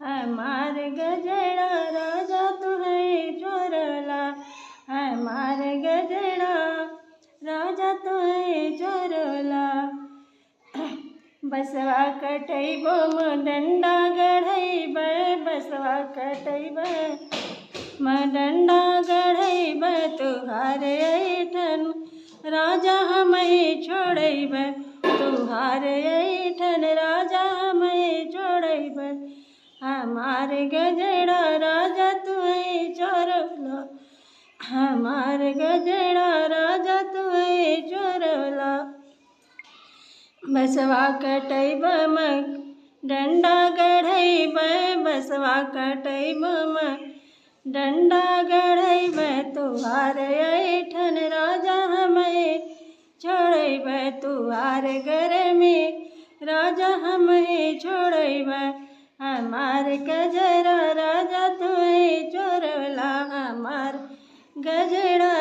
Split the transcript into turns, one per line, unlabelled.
हमार गजड़ा राजा तुहे चोरला, हमार गजड़ा राजा तुहे चोरला। बसवा कटैबो डंडा गढ़ैब, बसवा कटैब डंडा गढ़ैब, तुहार ऐठन राजा हमें छोड़ैब, तुहार ऐठन राजा हमें छोड़ैब। हमार गजड़ा राजा तुहे चोरला, हमार गजड़ा राजा तुहे चोरला। बसवा कटैब डंडा गढ़ैब, बसवा कटैब डंडा गढ़ैब, तुहार ऐठन राजा हमें छोड़ैब, तुहार घर में राजा हमें छोड़ैब। हमार गजरा राजा तुहे चोरला, हमार गजरा